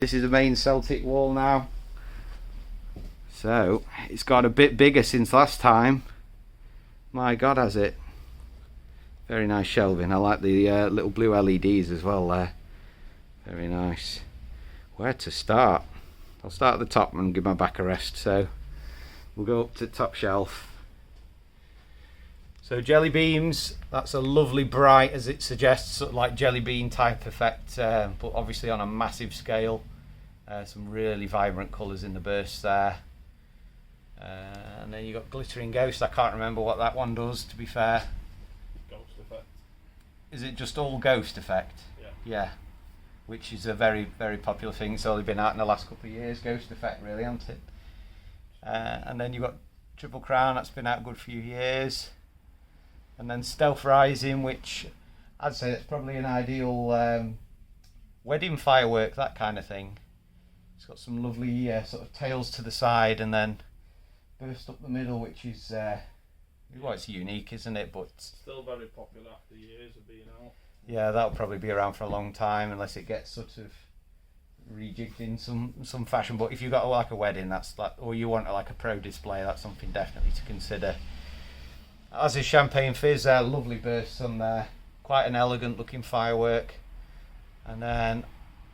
This is the main Celtic wall now. So it's got a bit bigger since last time. My God, has it? Very nice shelving. I like the little blue LEDs as well there. Very nice. Where to start? I'll start at the top and give my back a rest. So we'll go up to the top shelf. So jelly beams, that's a lovely bright, as it suggests, sort of like jelly bean type effect, but obviously on a massive scale. Some really vibrant colours in the bursts there. And then you've got glittering ghost. I can't remember what that one does, to be fair. Ghost effect. Is it just all ghost effect? Yeah. Yeah. Which is a very, very popular thing. It's only been out in the last couple of years, ghost effect really, hasn't it? And then you've got triple crown, that's been out a good few years. And then stealth rising, which I'd say that's probably an ideal wedding firework, that kind of thing. It's got some lovely sort of tails to the side and then burst up the middle, which is well, it's unique, isn't it? But still very popular after years of being out. Yeah, that'll probably be around for a long time unless it gets sort of rejigged in some fashion. But if you've got like a wedding, that's like, or you want like a pro display, that's something definitely to consider. As is champagne fizz, lovely bursts on there, quite an elegant looking firework. And then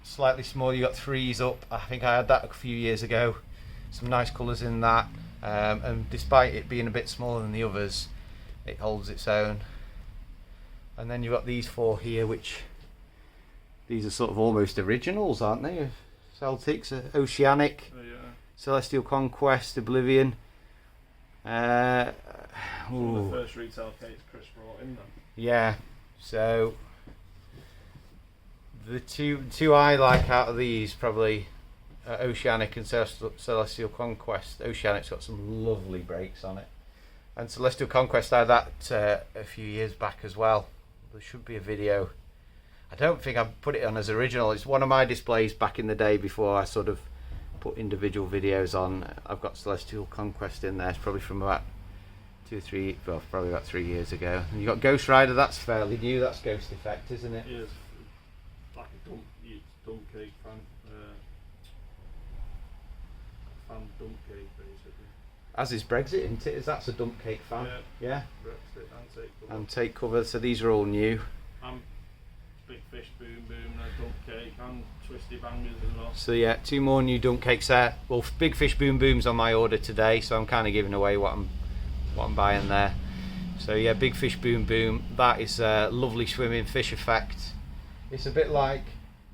slightly smaller, you got threes up. I think I had that a few years ago. Some nice colours in that, and despite it being a bit smaller than the others, it holds its own. And then you've got these four here, which these are sort of almost originals, aren't they? Celtics, Oceanic, Yeah. Celestial Conquest, Oblivion. One of the first retail cakes Chris brought in then. Yeah, so the two I like out of these probably Oceanic and Celestial Conquest. Oceanic's got some lovely breaks on it, and Celestial Conquest I had that a few years back as well. There should be a video. I don't think I've put it on as original. It's one of my displays back in the day before I sort of put individual videos on. I've got Celestial Conquest in there. It's probably from about 2 or 3, well, probably about 3 years ago. And you got Ghost Rider. That's fairly new. That's Ghost Effect, isn't it? It is like a dump cake fan dump cake basically. As is Brexit, isn't it? That's a dump cake fan. Yeah. Brexit and take cover. And take cover. So these are all new. And Big Fish Boom Boom and a dump cake and Twisty Bangers as well. So yeah, 2 more new dump cakes there. Well, Big Fish Boom Boom's on my order today, so I'm kind of giving away what I'm buying there. So yeah, Big Fish Boom Boom. That is a lovely swimming fish effect. It's a bit like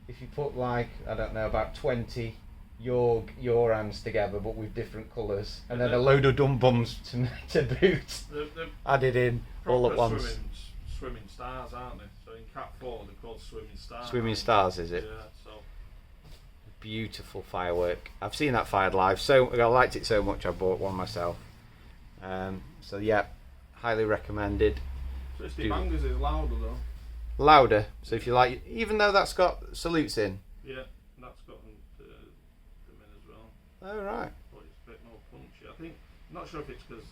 if you put like, I don't know, about 20 your hands together, but with different colours, and then a load of dumb bums to boot added in all at once. Swimming stars, aren't they? So in Cat 4 they're called swimming stars. Swimming stars, is it? Yeah. So beautiful firework. I've seen that fired live, so I liked it so much I bought one myself. So yeah, highly recommended. Twisty Bangers is louder though. Louder, so if you like, even though that's got salutes in. Yeah, that's got them in as well. Oh right. But it's a bit more punchy. I think, I'm not sure if it's because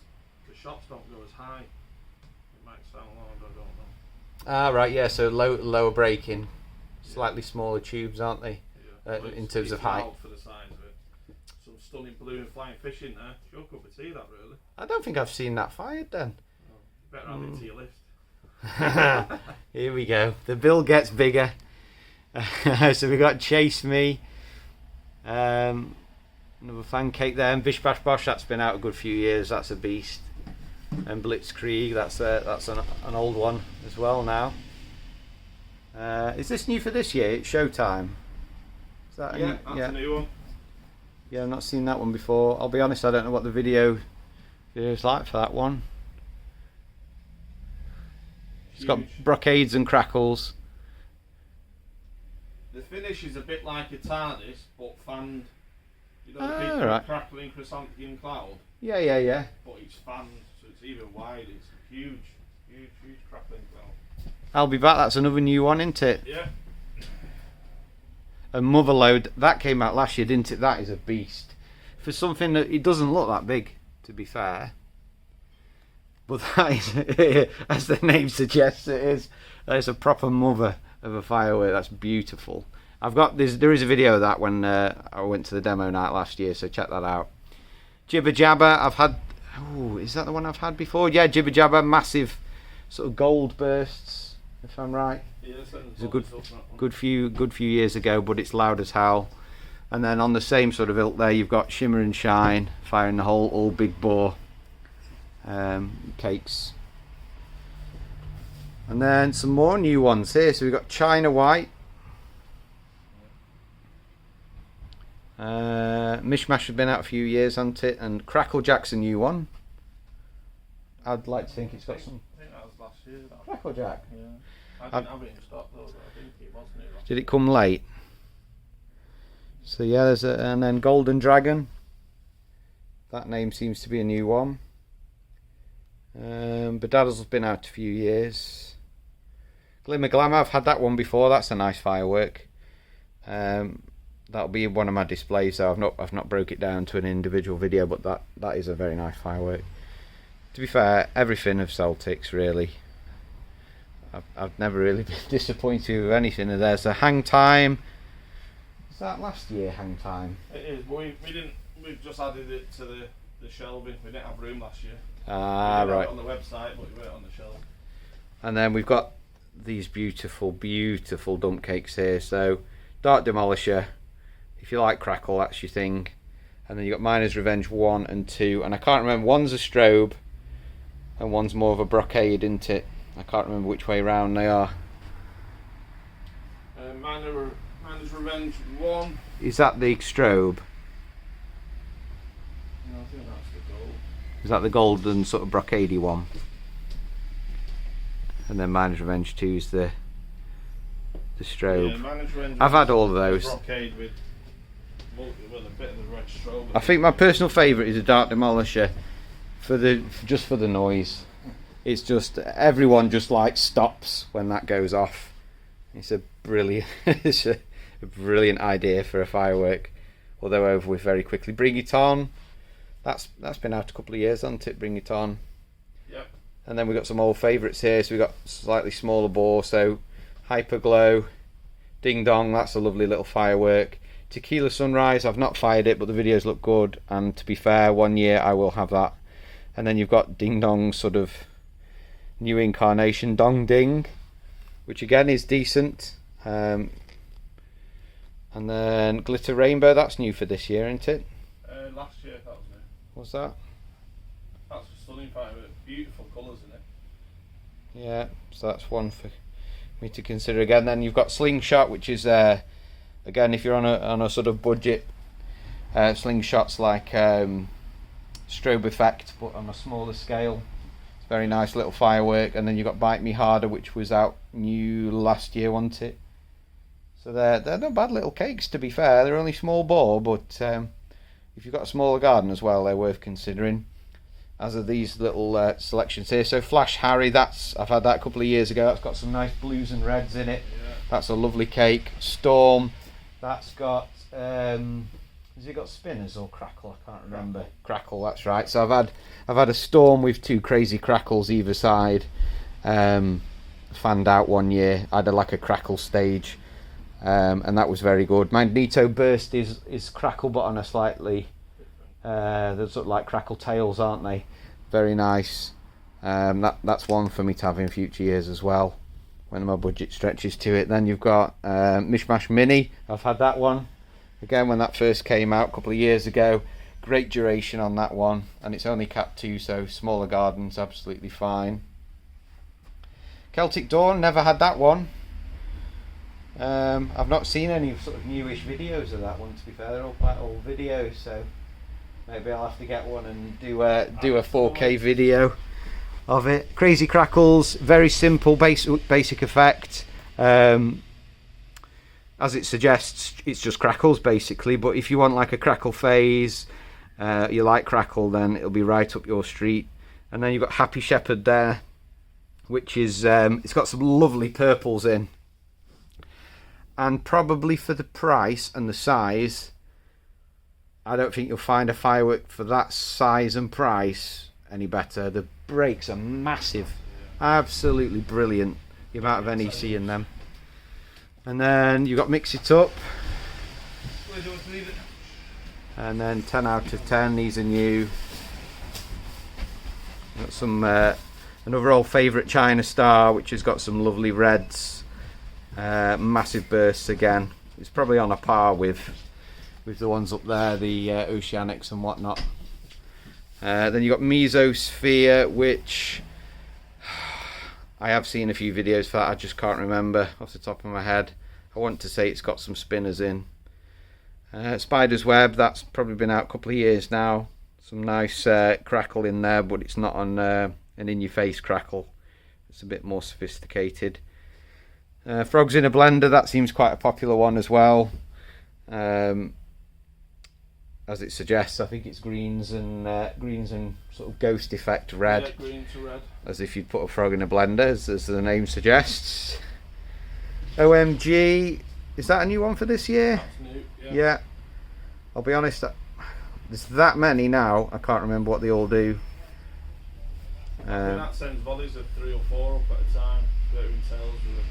the shots don't go as high. It might sound loud, I don't know. Ah right, yeah. So lower braking, slightly smaller tubes, aren't they? Yeah. In terms of height. For the size of it. Some stunning blue and flying fish in there. It's your cup of tea, that really. I don't think I've seen that fired then. Oh, better add it to your list. Here we go. The bill gets bigger. So we got Chase Me, another fan cake there, and Bish Bash Bosh. That's been out a good few years. That's a beast. And Blitzkrieg. That's an old one as well now. Is this new for this year? It's Showtime. Is that That's a new one. Yeah, I've not seen that one before. I'll be honest, I don't know what the video is like for that one. It's got brocades and crackles. The finish is a bit like a TARDIS, but fanned. You know, the Ah, people right. crackling chrysanthemum cloud, Yeah. but it's fanned, so it's even wide. It's huge crackling cloud. I'll be back. That's another new one, isn't it? Yeah. And Motherload, that came out last year, didn't it? That is a beast. For something that it doesn't look that big, to be fair. But that is, as the name suggests, it is. That is a proper mother of a firework. That's beautiful. I've got this. There is a video of that when I went to the demo night last year, so check that out. Jibber Jabber, I've had. Oh, is that the one I've had before? Yeah, Jibber Jabber, massive sort of gold bursts, if I'm right. Yeah, it's a good few years ago, but it's loud as hell. And then on the same sort of ilk there, you've got Shimmer and Shine, Fire in the Hole, all big bore cakes. And then some more new ones here. So we've got China White. Mishmash has been out a few years, hasn't it? And Crackle Jack's a new one. I'd like to think it's got some. I think that was last year. Crackle Jack? Yeah. I didn't have it in stock though, but I think it was new. Did it come late? So yeah, there's and then Golden Dragon. That name seems to be a new one. Bedazzle's been out a few years. Glimmer Glamour, I've had that one before. That's a nice firework. That'll be one of my displays. So I've not broke it down to an individual video, but that is a very nice firework. To be fair, everything of Celtic's really. I've never really been disappointed with anything of theirs. So Hang Time. Was that last year? Hang Time. It is, but we've just added it to the shelving. We didn't have room last year. Ah, right. On the website, but we weren't on the shelf. And then we've got these beautiful dump cakes here. So Dark Demolisher, if you like Crackle, that's your thing. And then you've got Miner's Revenge 1 and 2, and I can't remember, one's a strobe and one's more of a brocade, isn't it? I can't remember which way round they are. Miner's Revenge 1. Is that the strobe? No, I think that's the gold. Is that the golden sort of brocadey one? And then Miner's Revenge 2 is the strobe. Yeah, Miner's Revenge. I've had all of those. Brocade with a bit of the red strobe. I think my personal favourite is a Dark Demolisher just for the noise. It's just everyone just like stops when that goes off. It's a brilliant idea for a firework. Although over with very quickly. Bring It On. That's been out a couple of years, hasn't it? Bring It On. Yep. And then we've got some old favourites here. So we've got slightly smaller bore. So Hyperglow, Ding Dong. That's a lovely little firework. Tequila Sunrise. I've not fired it, but the videos look good. And to be fair, one year I will have that. And then you've got Ding Dong's sort of new incarnation, Dong Ding, which again is decent. And then Glitter Rainbow. That's new for this year, isn't it? Last year that was new. What's that? That's a stunning firework. Beautiful colours in it. Yeah, so that's one for me to consider again. Then you've got Slingshot, which is again, if you're on a sort of budget, Slingshot's like strobe effect, but on a smaller scale. It's a very nice little firework. And then you've got Bite Me Harder, which was out new last year, wasn't it? So they're not bad little cakes, to be fair. They're only small bore, but if you've got a smaller garden as well, they're worth considering. As are these little selections here. So Flash Harry, I've had that a couple of years ago. That's got some nice blues and reds in it. Yeah. That's a lovely cake. Storm, that's got has it got spinners or crackle? I can't remember. Crackle, that's right. So I've had a Storm with two crazy crackles either side. Fanned out one year. I had like a crackle stage. And that was very good. Magneto Burst is crackle, but on a slightly they're sort of like crackle tails, aren't they? Very nice. That's one for me to have in future years as well, when my budget stretches to it. Then you've got Mishmash Mini. I've had that one again when that first came out a couple of years ago. Great duration on that one, and it's only Cat 2, so smaller gardens absolutely fine. Celtic Dawn, never had that one. I've not seen any sort of newish videos of that one, to be fair. They're all quite old videos, so maybe I'll have to get one and do a 4K video of it. Crazy Crackles, very simple basic effect. As it suggests, it's just crackles basically, but if you want like a crackle phase, you like crackle, then it'll be right up your street. And then you've got Happy Shepherd there, which is it's got some lovely purples in. And probably for the price and the size, I don't think you'll find a firework for that size and price any better. The breaks are massive, absolutely brilliant. The amount of NEC in them. And then you've got Mix It Up. Where do you want to leave it? And then 10 out of 10, these are new. Got some another old favourite China Star, which has got some lovely reds, massive bursts again. It's probably on a par with the ones up there, the Oceanics and whatnot. Then you got Mesosphere, which I have seen a few videos for that. I just can't remember off the top of my head. I want to say it's got some spinners in. Spider's Web, that's probably been out a couple of years now. Some nice crackle in there, but it's not on an in-your-face crackle. It's a bit more sophisticated. Frogs in a Blender, that seems quite a popular one as well. As it suggests, I think it's greens and sort of ghost effect red. Yeah, green to red. As if you'd put a frog in a blender, as the name suggests. OMG, is that a new one for this year? That's new, yeah. Yeah. I'll be honest, there's that many now, I can't remember what they all do. That sends volleys of 3 or 4 up at a time, glittering tails with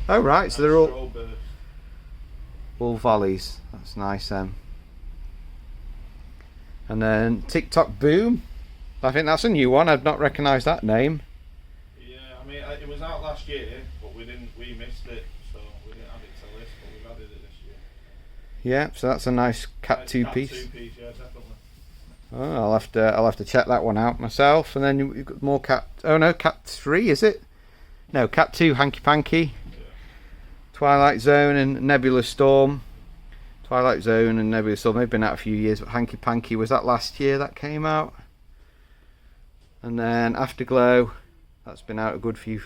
Oh right, so they're all volleys. That's nice then. And then TikTok Boom. I think that's a new one. I've not recognised that name. Yeah, I mean it was out last year, but we missed it, so we didn't add it to the list, but we've added it this year. Yeah, so that's a nice Cat 2 piece. Cat 2 piece, yeah, definitely. Oh, I'll have to check that one out myself. And then you've got more Cat. Oh no, Cat 3 is it? No, Cat 2 Hanky Panky. Yeah. Twilight Zone and Nebula Storm. Twilight Zone and Nebula Storm, they've been out a few years, but Hanky Panky, was that last year that came out? And then Afterglow, that's been out a good few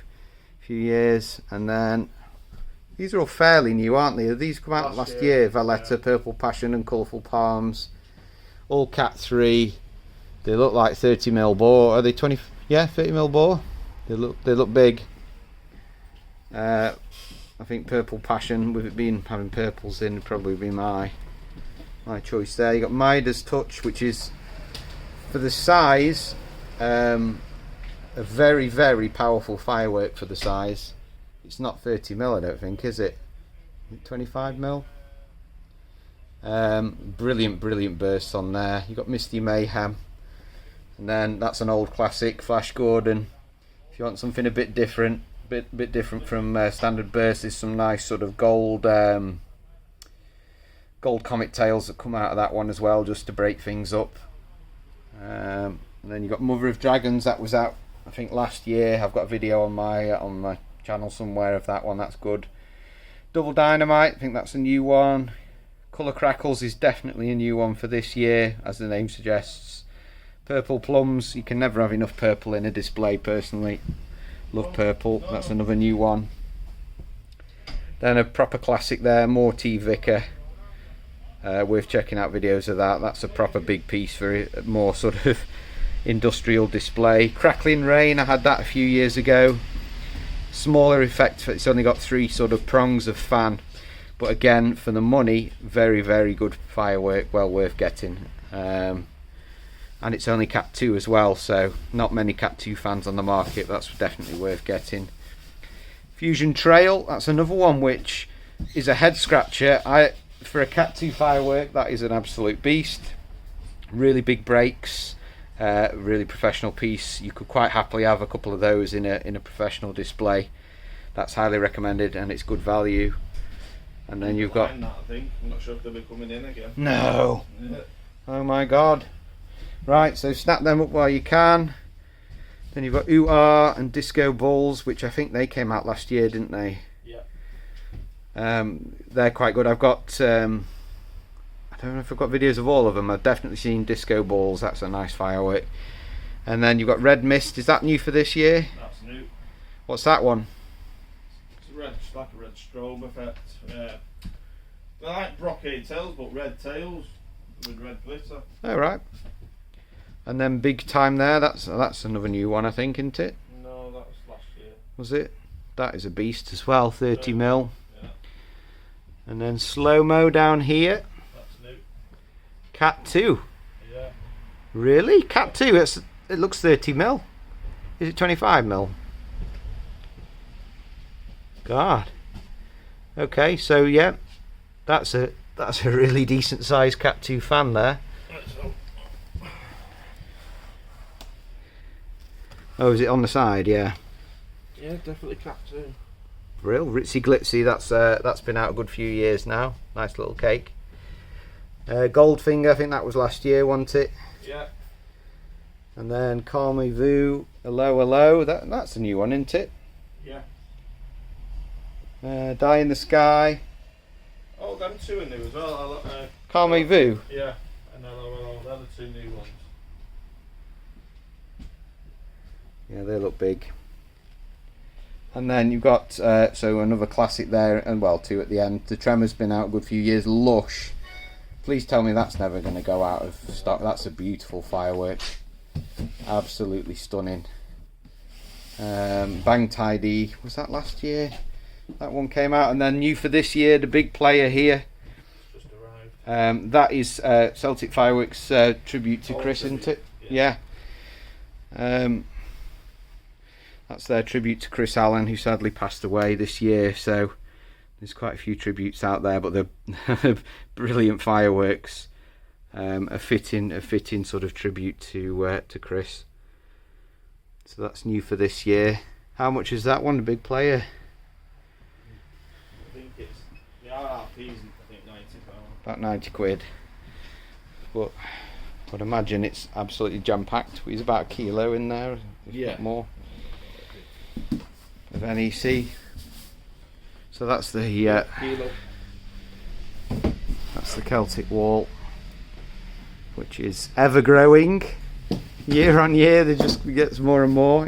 years. And then these are all fairly new, aren't they? These come out last year. Valletta, yeah. Purple Passion and Colourful Palms. All Cat 3. They look like 30mm bore. Are they 20? Yeah, 30mm bore. They look big. I think Purple Passion, with it being having purples in, would probably be my choice there. You got Midas Touch, which is for the size a very, very powerful firework for the size. It's not 30mm, I don't think, is it? 25mm. Brilliant bursts on there. You got Misty Mayhem, and then that's an old classic, Flash Gordon. If you want something a bit different. Bit different from standard bursts, there's some nice sort of gold comet tails that come out of that one as well, just to break things up. And then you've got Mother of Dragons, that was out I think last year. I've got a video on my channel somewhere of that one. That's good. Double Dynamite, I think that's a new one. Colour Crackles is definitely a new one for this year, as the name suggests. Purple Plums, you can never have enough purple in a display personally. Love purple, that's another new one. Then a proper classic there, more T Vicar. Worth checking out videos of that. That's a proper big piece for a more sort of industrial display. Crackling Rain, I had that a few years ago. Smaller effect, it's only got 3 sort of prongs of fan. But again, for the money, very, very good firework, well worth getting. And it's only Cat 2 as well, so not many Cat 2 fans on the market. That's definitely worth getting. Fusion Trail, that's another one which is a head scratcher. For a Cat 2 firework, that is an absolute beast. Really big breaks, really professional piece. You could quite happily have a couple of those in a professional display. That's highly recommended, and it's good value. And then you've got. That, I think. I'm not sure if they'll be coming in again. No. Yeah. Oh my God. Right, so snap them up while you can. Then you've got Ooh-Ah and Disco Balls, which I think they came out last year, didn't they? Yeah. They're quite good. I've got, I don't know if I've got videos of all of them. I've definitely seen Disco Balls. That's a nice firework. And then you've got Red Mist. Is that new for this year? That's new. What's that one? It's like a red strobe effect. Yeah. They're like brocade tails, but red tails with red glitter. Oh, right. And then Big Time there, that's another new one, I think, isn't it? No, that was last year. Was it? That is a beast as well, 30mm. Yeah. And then Slow Mo down here. That's new. Cat 2. Yeah. Really? Cat 2? It looks 30mm. Is it 25mm? God. Okay, so yeah, that's a really decent sized Cat 2 fan there. Oh, is it on the side? Yeah. Yeah, definitely Cat 2. Real Ritzy Glitzy. That's been out a good few years now. Nice little cake. Goldfinger, I think that was last year, wasn't it? Yeah. And then Call Me Vu, Hello Hello. That's a new one, isn't it? Yeah. Die in the Sky. Oh, them two are new as well. Call Me Vu. Yeah, and hello, they're the two new ones. Yeah, they look big. And then you've got so another classic there, and well, two at the end. The Tremor's been out a good few years. Lush. Please tell me that's never going to go out of stock. That's a beautiful firework. Absolutely stunning. Bang Tidy. Was that last year? That one came out, and then new for this year, the big player here. Just arrived. That is Celtic Fireworks tribute to Chris, isn't it? Yeah. That's their tribute to Chris Allen, who sadly passed away this year. So there's quite a few tributes out there, but they're brilliant fireworks. A fitting sort of tribute to Chris. So that's new for this year. How much is that one? The big player. I think it's the RRP's I think £90. About 90 quid. But I'd imagine it's absolutely jam-packed. There's about a kilo in there, if not more, of NEC. So that's the that's the Celtic wall, which is ever growing. Year on year, there just gets more and more.